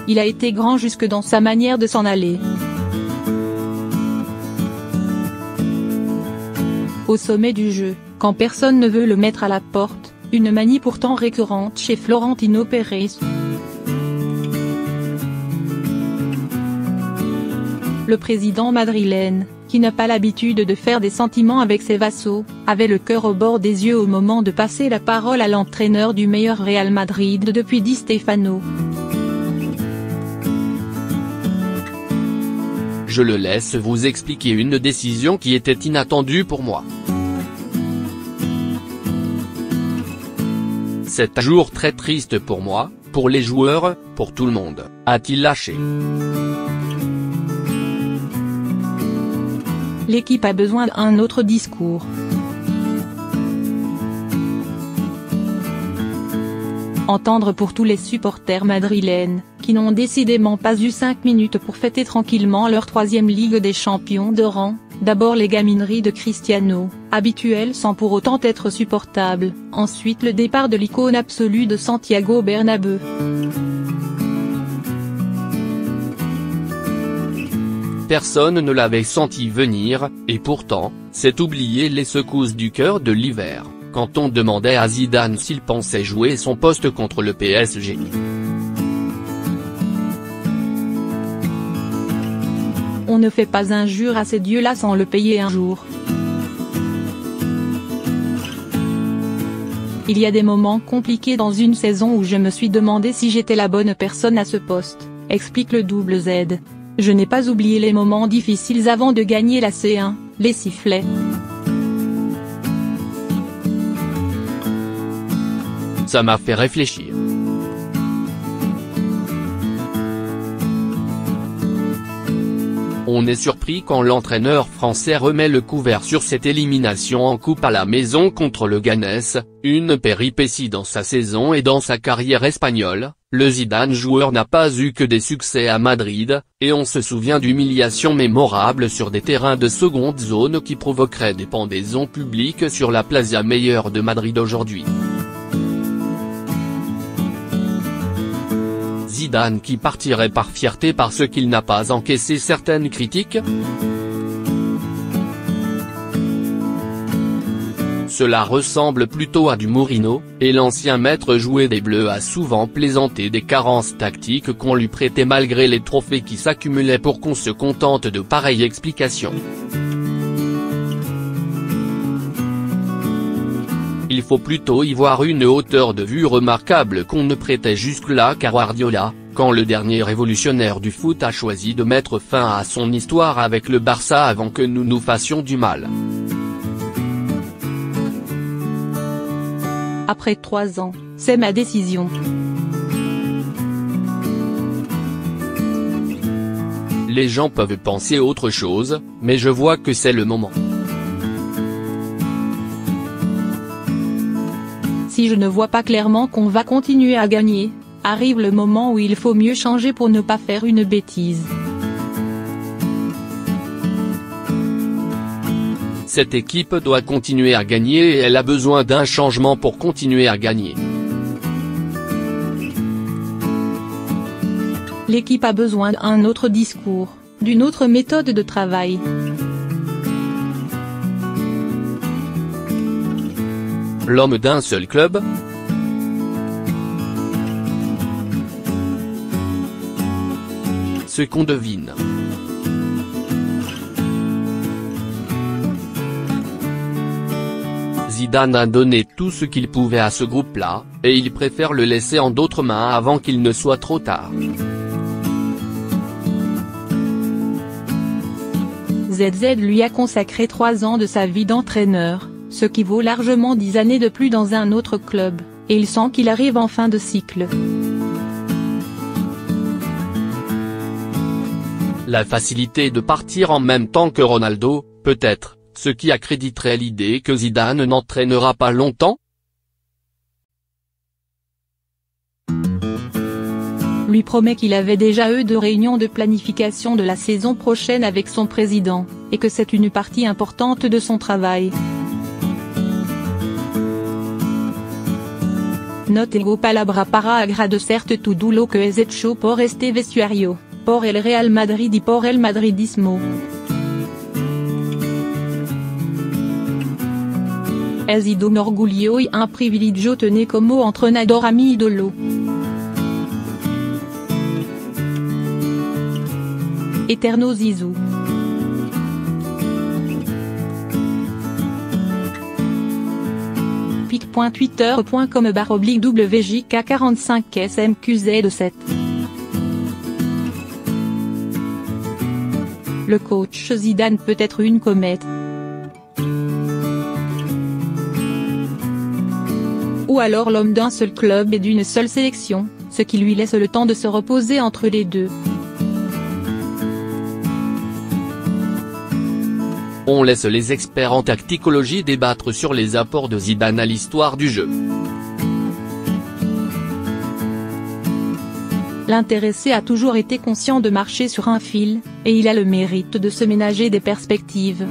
Il a été grand jusque dans sa manière de s'en aller. Au sommet du jeu, quand personne ne veut le mettre à la porte, une manie pourtant récurrente chez Florentino Pérez. Le président madrilène, qui n'a pas l'habitude de faire des sentiments avec ses vassaux, avait le cœur au bord des yeux au moment de passer la parole à l'entraîneur du meilleur Real Madrid depuis Di Stéfano. Je le laisse vous expliquer une décision qui était inattendue pour moi. C'est un jour très triste pour moi, pour les joueurs, pour tout le monde, a-t-il lâché. L'équipe a besoin d'un autre discours. Entendre pour tous les supporters madrilènes, qui n'ont décidément pas eu 5 minutes pour fêter tranquillement leur 3e Ligue des Champions de rang, d'abord les gamineries de Cristiano, habituelles sans pour autant être supportables, ensuite le départ de l'icône absolue de Santiago Bernabéu. Personne ne l'avait senti venir, et pourtant, c'est oublier les secousses du cœur de l'hiver, quand on demandait à Zidane s'il pensait jouer son poste contre le PSG. On ne fait pas injure à ces dieux-là sans le payer un jour. Il y a des moments compliqués dans une saison où je me suis demandé si j'étais la bonne personne à ce poste, explique le double Z. Je n'ai pas oublié les moments difficiles avant de gagner la C1, les sifflets. Ça m'a fait réfléchir. On est surpris quand l'entraîneur français remet le couvert sur cette élimination en coupe à la maison contre le Ganes, une péripétie dans sa saison et dans sa carrière espagnole. Le Zidane joueur n'a pas eu que des succès à Madrid, et on se souvient d'humiliations mémorables sur des terrains de seconde zone qui provoqueraient des pendaisons publiques sur la Plaza Mayor de Madrid aujourd'hui. Zidane qui partirait par fierté parce qu'il n'a pas encaissé certaines critiques? Cela ressemble plutôt à du Mourinho, et l'ancien maître jouet des Bleus a souvent plaisanté des carences tactiques qu'on lui prêtait malgré les trophées qui s'accumulaient pour qu'on se contente de pareilles explications. Il faut plutôt y voir une hauteur de vue remarquable qu'on ne prêtait jusque-là qu'à Guardiola, quand le dernier révolutionnaire du foot a choisi de mettre fin à son histoire avec le Barça avant que nous nous fassions du mal. Après 3 ans, c'est ma décision. Les gens peuvent penser autre chose, mais je vois que c'est le moment. Si je ne vois pas clairement qu'on va continuer à gagner, arrive le moment où il faut mieux changer pour ne pas faire une bêtise. Cette équipe doit continuer à gagner et elle a besoin d'un changement pour continuer à gagner. L'équipe a besoin d'un autre discours, d'une autre méthode de travail. L'homme d'un seul club? Ce qu'on devine. Zidane a donné tout ce qu'il pouvait à ce groupe-là, et il préfère le laisser en d'autres mains avant qu'il ne soit trop tard. ZZ lui a consacré 3 ans de sa vie d'entraîneur, ce qui vaut largement 10 années de plus dans un autre club, et il sent qu'il arrive en fin de cycle. La facilité de partir en même temps que Ronaldo, peut-être, ce qui accréditerait l'idée que Zidane n'entraînera pas longtemps? Lui promet qu'il avait déjà eu 2 réunions de planification de la saison prochaine avec son président, et que c'est une partie importante de son travail. No tengo palabra para agradecer todo lo que has hecho por este vestuario, por el Real Madrid y por el madridismo. Ha sido un orgullo y un privilegio tener como entrenador a mi ídolo. Eterno Zizou. pic.twitter.com/WJK45SMQZ7. Le coach Zidane peut être une comète. Ou alors l'homme d'un seul club et d'une seule sélection, ce qui lui laisse le temps de se reposer entre les deux. On laisse les experts en tacticologie débattre sur les apports de Zidane à l'histoire du jeu. L'intéressé a toujours été conscient de marcher sur un fil, et il a le mérite de se ménager des perspectives.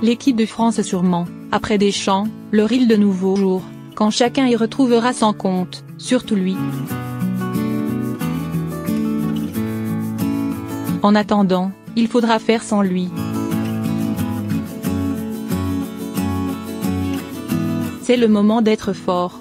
L'équipe de France est sûrement, après Deschamps, leur île de nouveaux jours, quand chacun y retrouvera son compte, surtout lui. En attendant, il faudra faire sans lui. C'est le moment d'être fort.